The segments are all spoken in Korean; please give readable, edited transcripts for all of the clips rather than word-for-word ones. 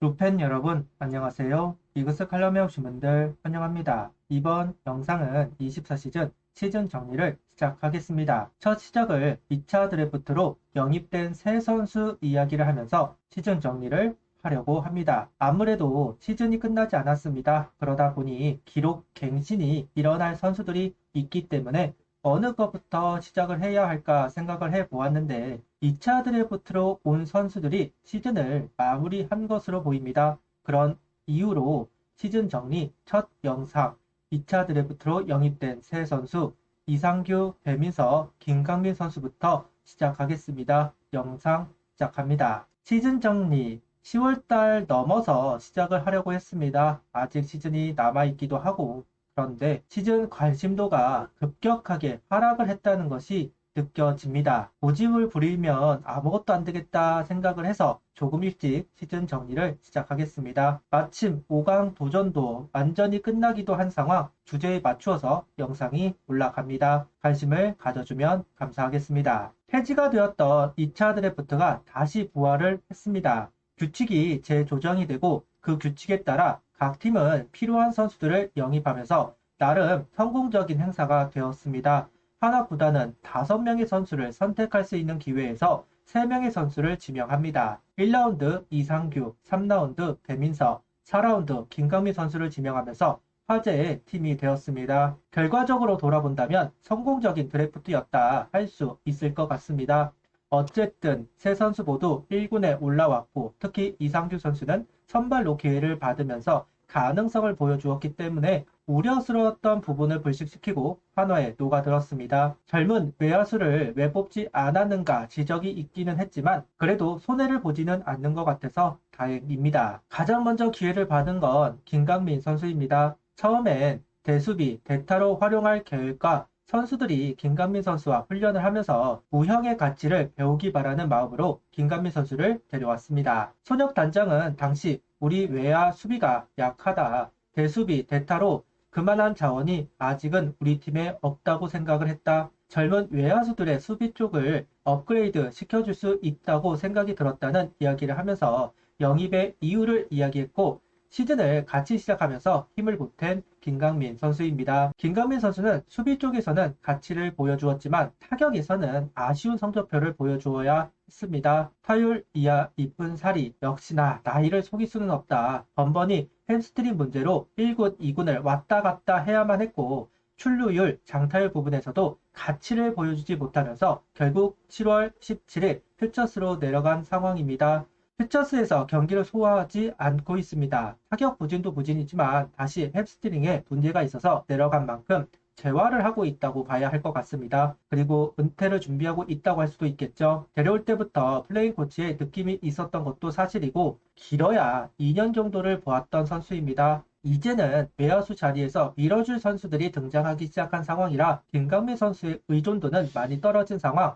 루펜 여러분, 안녕하세요. 이그스 칼럼에 오신 분들 환영합니다. 이번 영상은 24시즌 시즌 정리를 시작하겠습니다. 첫 시작을 2차 드래프트로 영입된 새 선수 이야기를 하면서 시즌 정리를 하려고 합니다. 아무래도 시즌이 끝나지 않았습니다. 그러다 보니 기록 갱신이 일어날 선수들이 있기 때문에 어느 것부터 시작을 해야 할까 생각을 해보았는데 2차 드래프트로 온 선수들이 시즌을 마무리한 것으로 보입니다. 그런 이유로 시즌 정리 첫 영상 2차 드래프트로 영입된 새 선수 이상규, 배민서, 김강민 선수부터 시작하겠습니다. 영상 시작합니다. 시즌 정리 10월달 넘어서 시작을 하려고 했습니다. 아직 시즌이 남아있기도 하고 그런데 시즌 관심도가 급격하게 하락을 했다는 것이 느껴집니다. 고집을 부리면 아무것도 안 되겠다 생각을 해서 조금 일찍 시즌 정리를 시작하겠습니다. 마침 5강 도전도 완전히 끝나기도 한 상황 주제에 맞추어서 영상이 올라갑니다. 관심을 가져주면 감사하겠습니다. 폐지가 되었던 2차 드래프트가 다시 부활을 했습니다. 규칙이 재조정이 되고 그 규칙에 따라 각 팀은 필요한 선수들을 영입하면서 나름 성공적인 행사가 되었습니다. 하나 구단은 5명의 선수를 선택할 수 있는 기회에서 3명의 선수를 지명합니다. 1라운드 이상규, 3라운드 배민서, 4라운드 김강민 선수를 지명하면서 화제의 팀이 되었습니다. 결과적으로 돌아본다면 성공적인 드래프트였다 할 수 있을 것 같습니다. 어쨌든 세 선수 모두 1군에 올라왔고 특히 이상규 선수는 선발로 기회를 받으면서 가능성을 보여주었기 때문에 우려스러웠던 부분을 불식시키고 한화에 녹아들었습니다. 젊은 외야수를 왜 뽑지 않았는가 지적이 있기는 했지만 그래도 손해를 보지는 않는 것 같아서 다행입니다. 가장 먼저 기회를 받은 건 김강민 선수입니다. 처음엔 대수비, 대타로 활용할 계획과 선수들이 김강민 선수와 훈련을 하면서 무형의 가치를 배우기 바라는 마음으로 김강민 선수를 데려왔습니다. 손혁 단장은 당시 우리 외야 수비가 약하다. 대수비, 대타로 그만한 자원이 아직은 우리 팀에 없다고 생각을 했다. 젊은 외야수들의 수비 쪽을 업그레이드 시켜줄 수 있다고 생각이 들었다는 이야기를 하면서 영입의 이유를 이야기했고 시즌을 같이 시작하면서 힘을 보탠 김강민 선수입니다. 김강민 선수는 수비 쪽에서는 가치를 보여주었지만 타격에서는 아쉬운 성적표를 보여주어야 했습니다. 타율 이하 이쁜 살이 역시나 나이를 속일 수는 없다. 번번이 햄스트링 문제로 1군, 2군을 왔다 갔다 해야만 했고 출루율, 장타율 부분에서도 가치를 보여주지 못하면서 결국 7월 17일 퓨처스로 내려간 상황입니다. 퓨처스에서 경기를 소화하지 않고 있습니다. 타격 부진도 부진이지만 다시 햄스트링에 문제가 있어서 내려간 만큼 재활을 하고 있다고 봐야 할 것 같습니다. 그리고 은퇴를 준비하고 있다고 할 수도 있겠죠. 데려올 때부터 플레잉 코치의 느낌이 있었던 것도 사실이고 길어야 2년 정도를 보았던 선수입니다. 이제는 외야수 자리에서 밀어줄 선수들이 등장하기 시작한 상황이라 김강민 선수의 의존도는 많이 떨어진 상황.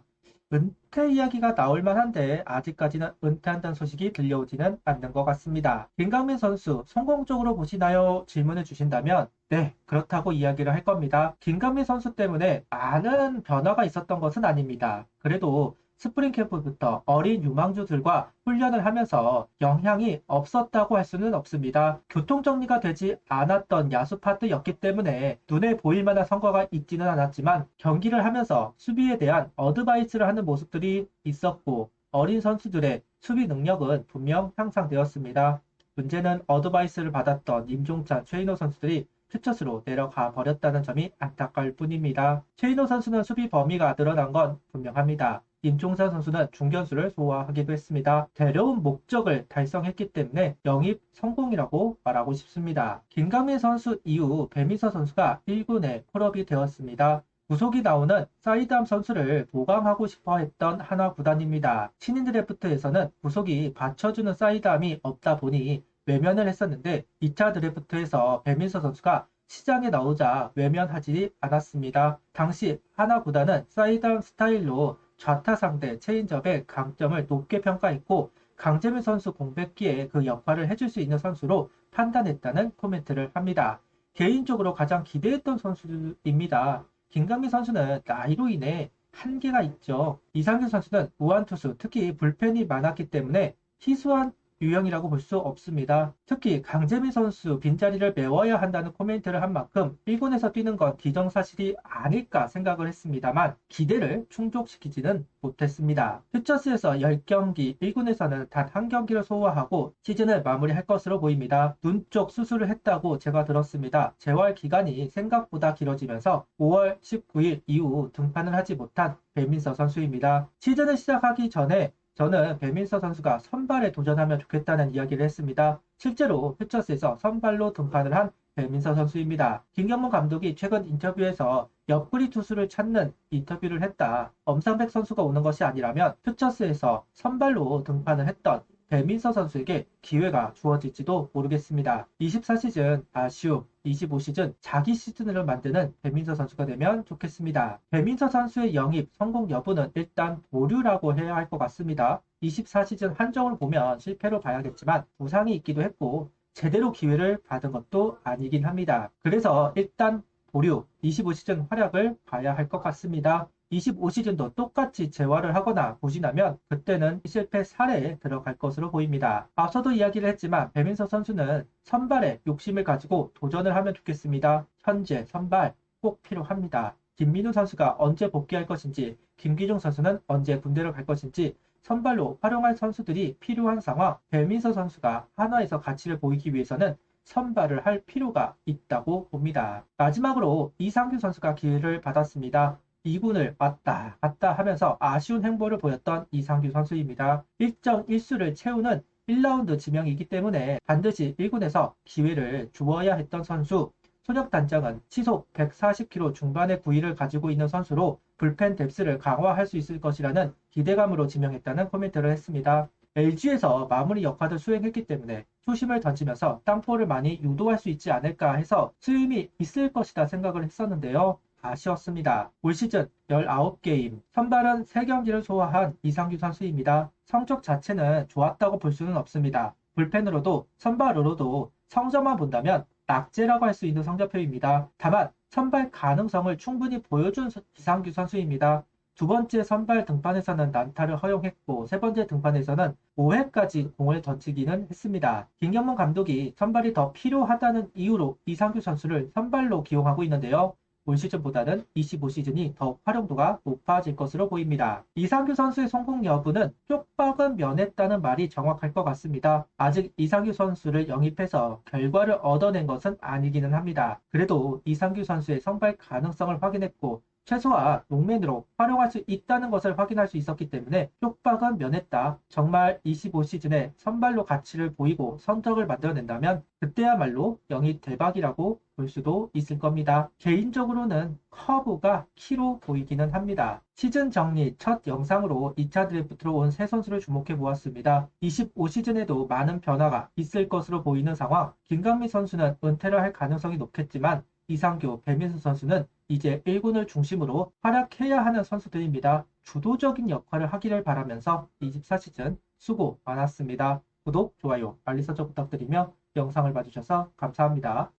은퇴 이야기가 나올 만한데 아직까지는 은퇴한다는 소식이 들려오지는 않는 것 같습니다. 김강민 선수 성공적으로 보시나요? 질문을 주신다면 네, 그렇다고 이야기를 할 겁니다. 김강민 선수 때문에 많은 변화가 있었던 것은 아닙니다. 그래도 스프링 캠프부터 어린 유망주들과 훈련을 하면서 영향이 없었다고 할 수는 없습니다. 교통정리가 되지 않았던 야수 파트였기 때문에 눈에 보일 만한 성과가 있지는 않았지만 경기를 하면서 수비에 대한 어드바이스를 하는 모습들이 있었고 어린 선수들의 수비 능력은 분명 향상되었습니다. 문제는 어드바이스를 받았던 임종찬, 최인호 선수들이 퓨처스로 내려가 버렸다는 점이 안타까울 뿐입니다. 최인호 선수는 수비 범위가 늘어난 건 분명합니다. 임종찬 선수는 중견수를 소화하기도 했습니다. 데려온 목적을 달성했기 때문에 영입 성공이라고 말하고 싶습니다. 김강민 선수 이후 배민서 선수가 1군에 콜업이 되었습니다. 구속이 나오는 사이드암 선수를 보강하고 싶어 했던 한화 구단입니다. 신인 드래프트에서는 구속이 받쳐주는 사이드암이 없다 보니 외면을 했었는데 2차 드래프트에서 배민서 선수가 시장에 나오자 외면하지 않았습니다. 당시 하나 구단은 사이드암 스타일로 좌타 상대 체인지업의 강점을 높게 평가했고 강재민 선수 공백기에 그 역할을 해줄 수 있는 선수로 판단했다는 코멘트를 합니다. 개인적으로 가장 기대했던 선수입니다. 김강민 선수는 나이로 인해 한계가 있죠. 이상규 선수는 무한투수, 특히 불펜이 많았기 때문에 희소한 유형이라고 볼 수 없습니다. 특히 강재민 선수 빈자리를 메워야 한다는 코멘트를 한 만큼 1군에서 뛰는 건 기정사실이 아닐까 생각을 했습니다만 기대를 충족시키지는 못했습니다. 퓨처스에서 10경기, 1군에서는 단 한 경기를 소화하고 시즌을 마무리할 것으로 보입니다. 눈 쪽 수술을 했다고 제가 들었습니다. 재활 기간이 생각보다 길어지면서 5월 19일 이후 등판을 하지 못한 배민서 선수입니다. 시즌을 시작하기 전에 저는 배민서 선수가 선발에 도전하면 좋겠다는 이야기를 했습니다. 실제로 퓨처스에서 선발로 등판을 한 배민서 선수입니다. 김경문 감독이 최근 인터뷰에서 옆구리 투수를 찾는 인터뷰를 했다. 엄상백 선수가 오는 것이 아니라면 퓨처스에서 선발로 등판을 했던 배민서 선수에게 기회가 주어질지도 모르겠습니다. 24시즌 아쉬움, 25시즌 자기 시즌을 만드는 배민서 선수가 되면 좋겠습니다. 배민서 선수의 영입 성공 여부는 일단 보류라고 해야 할 것 같습니다. 24시즌 한정을 보면 실패로 봐야겠지만 부상이 있기도 했고 제대로 기회를 받은 것도 아니긴 합니다. 그래서 일단 보류, 25시즌 활약을 봐야 할 것 같습니다. 25시즌도 똑같이 재활을 하거나 부진하면 그때는 실패 사례에 들어갈 것으로 보입니다. 앞서도 이야기를 했지만 배민서 선수는 선발에 욕심을 가지고 도전을 하면 좋겠습니다. 현재 선발 꼭 필요합니다. 김민우 선수가 언제 복귀할 것인지, 김기중 선수는 언제 군대를 갈 것인지 선발로 활용할 선수들이 필요한 상황, 배민서 선수가 한화에서 가치를 보이기 위해서는 선발을 할 필요가 있다고 봅니다. 마지막으로 이상규 선수가 기회를 받았습니다. 2군을 왔다 갔다 하면서 아쉬운 행보를 보였던 이상규 선수입니다. 일정 일수를 채우는 1라운드 지명이기 때문에 반드시 1군에서 기회를 주어야 했던 선수. 소력 단장은 시속 140km 중반의 구위를 가지고 있는 선수로 불펜 뎁스를 강화할 수 있을 것이라는 기대감으로 지명했다는 코멘트를 했습니다. LG에서 마무리 역할을 수행했기 때문에 초심을 던지면서 땅볼을 많이 유도할 수 있지 않을까 해서 쓰임이 있을 것이다 생각을 했었는데요. 아쉬웠습니다. 올 시즌 19게임, 선발은 3경기를 소화한 이상규 선수입니다. 성적 자체는 좋았다고 볼 수는 없습니다. 불펜으로도 선발으로도 성적만 본다면 낙제라고 할 수 있는 성적표입니다. 다만 선발 가능성을 충분히 보여준 이상규 선수입니다. 두 번째 선발 등판에서는 난타를 허용했고 세 번째 등판에서는 5회까지 공을 던지기는 했습니다. 김경문 감독이 선발이 더 필요하다는 이유로 이상규 선수를 선발로 기용하고 있는데요. 올 시즌보다는 25시즌이 더욱 활용도가 높아질 것으로 보입니다. 이상규 선수의 성공 여부는 쪽박은 면했다는 말이 정확할 것 같습니다. 아직 이상규 선수를 영입해서 결과를 얻어낸 것은 아니기는 합니다. 그래도 이상규 선수의 선발 가능성을 확인했고 최소한 롱맨으로 활용할 수 있다는 것을 확인할 수 있었기 때문에 쪽박은 면했다. 정말 25시즌에 선발로 가치를 보이고 성적을 만들어낸다면 그때야말로 영입 대박이라고 볼 수도 있을 겁니다. 개인적으로는 커브가 키로 보이기는 합니다. 시즌 정리 첫 영상으로 2차 드래프트로 온 세 선수를 주목해 보았습니다. 25시즌에도 많은 변화가 있을 것으로 보이는 상황. 김강민 선수는 은퇴를 할 가능성이 높겠지만 이상규, 배민수 선수는 이제 1군을 중심으로 활약해야 하는 선수들입니다. 주도적인 역할을 하기를 바라면서 24시즌 수고 많았습니다. 구독, 좋아요, 알림 설정 부탁드리며 영상을 봐주셔서 감사합니다.